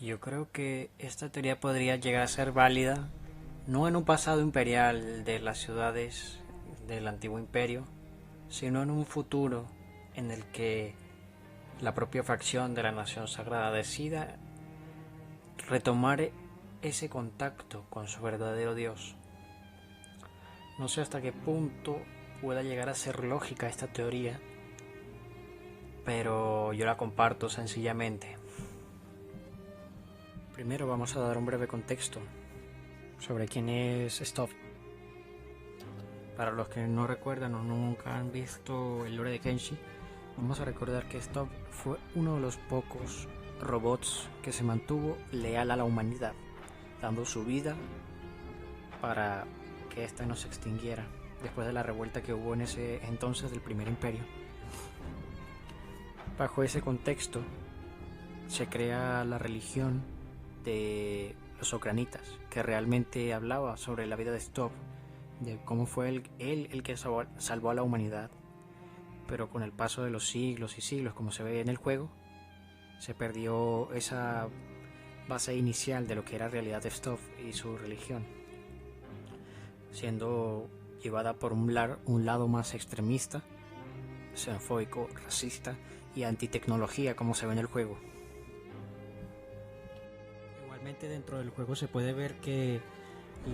Yo creo que esta teoría podría llegar a ser válida no en un pasado imperial de las ciudades del antiguo imperio, sino en un futuro en el que la propia facción de la Nación Sagrada decida retomar ese contacto con su verdadero Dios. No sé hasta qué punto pueda llegar a ser lógica esta teoría, pero yo la comparto sencillamente. Primero vamos a dar un breve contexto sobre quién es Stop. Para los que no recuerdan o nunca han visto el lore de Kenshi, vamos a recordar que Stop fue uno de los pocos robots que se mantuvo leal a la humanidad, dando su vida para que ésta no se extinguiera después de la revuelta que hubo en ese entonces del Primer Imperio. Bajo ese contexto se crea la religión de los Okranitas, que realmente hablaba sobre la vida de Stop, de cómo fue él el que salvó a la humanidad. Pero con el paso de los siglos y siglos, como se ve en el juego, se perdió esa base inicial de lo que era realidad de Stop y su religión, siendo llevada por un lado más extremista, xenofóbico, racista y antitecnología, como se ve en el juego. Igualmente dentro del juego se puede ver que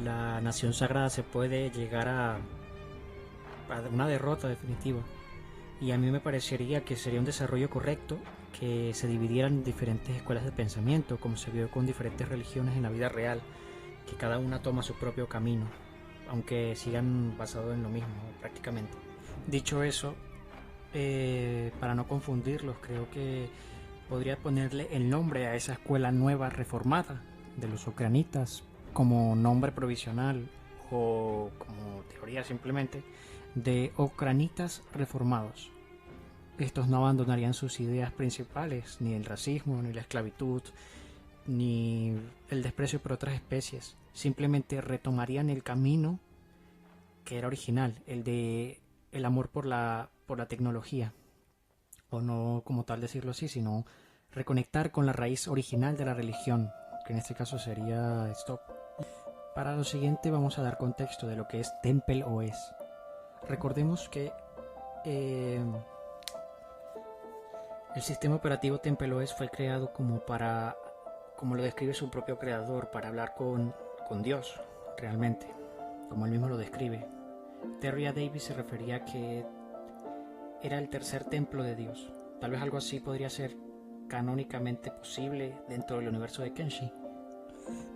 la Nación Sagrada se puede llegar a una derrota definitiva, y a mí me parecería que sería un desarrollo correcto que se dividieran en diferentes escuelas de pensamiento, como se vio con diferentes religiones en la vida real, que cada una toma su propio camino, aunque sigan basados en lo mismo prácticamente. Dicho eso, para no confundirlos, creo que podría ponerle el nombre a esa escuela nueva reformada de los ucranitas como nombre provisional o como teoría simplemente de ucranitas reformados. Estos no abandonarían sus ideas principales, ni el racismo, ni la esclavitud, ni el desprecio por otras especies. Simplemente retomarían el camino que era original, el de el amor por la tecnología, o no como tal decirlo así, sino reconectar con la raíz original de la religión, que en este caso sería Stop. Para lo siguiente vamos a dar contexto de lo que es Temple OS. Recordemos que eh, el sistema operativo Temple OS fue creado como lo describe su propio creador, para hablar con Dios, realmente, como él mismo lo describe. Terry A. Davis se refería a que era el tercer templo de Dios. Tal vez algo así podría ser canónicamente posible dentro del universo de Kenshi.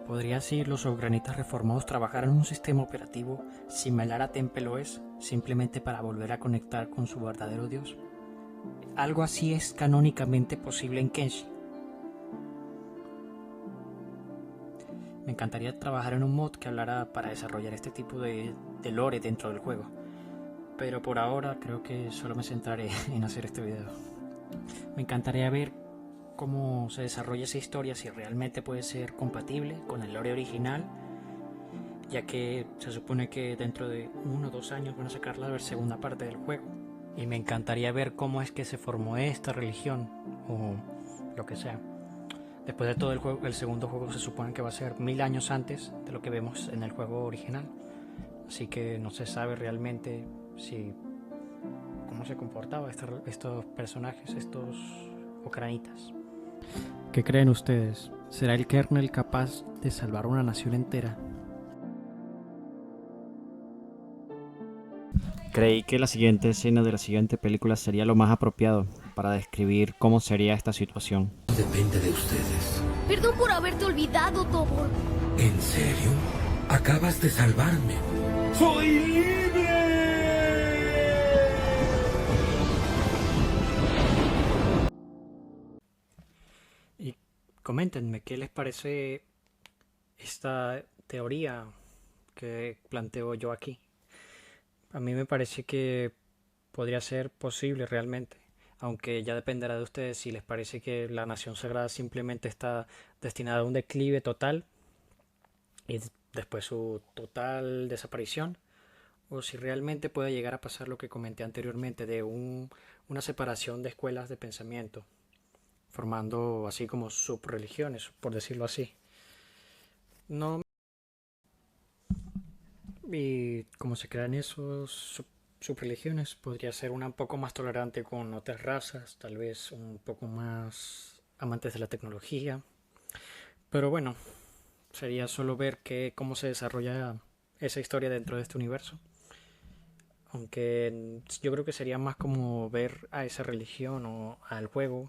Podría así los ucranitas reformados trabajar en un sistema operativo similar a Temple OS, simplemente para volver a conectar con su verdadero Dios. Algo así es canónicamente posible en Kenshi. Me encantaría trabajar en un mod que hablara para desarrollar este tipo de lore dentro del juego, pero por ahora creo que solo me centraré en hacer este video. Me encantaría ver cómo se desarrolla esa historia, si realmente puede ser compatible con el lore original, ya que se supone que dentro de 1 o 2 años van a sacar la segunda parte del juego. Y me encantaría ver cómo es que se formó esta religión, o lo que sea. Después de todo el segundo juego se supone que va a ser 1000 años antes de lo que vemos en el juego original. Así que no se sabe realmente si cómo se comportaban estos personajes, estos ucranitas. ¿Qué creen ustedes? ¿Será el kernel capaz de salvar una nación entera? Creí que la siguiente escena de la siguiente película sería lo más apropiado para describir cómo sería esta situación. Depende de ustedes. Perdón por haberte olvidado, Tobor. ¿En serio? Acabas de salvarme. ¡Soy libre! Y coméntenme qué les parece esta teoría que planteo yo aquí. A mí me parece que podría ser posible realmente, aunque ya dependerá de ustedes si les parece que la nación sagrada simplemente está destinada a un declive total y después su total desaparición, o si realmente puede llegar a pasar lo que comenté anteriormente de una separación de escuelas de pensamiento, formando así como subreligiones, por decirlo así. No, y como se crean esos subreligiones, podría ser una un poco más tolerante con otras razas, tal vez un poco más amantes de la tecnología. Pero bueno, sería solo ver cómo se desarrolla esa historia dentro de este universo. Aunque yo creo que sería más como ver a esa religión o al juego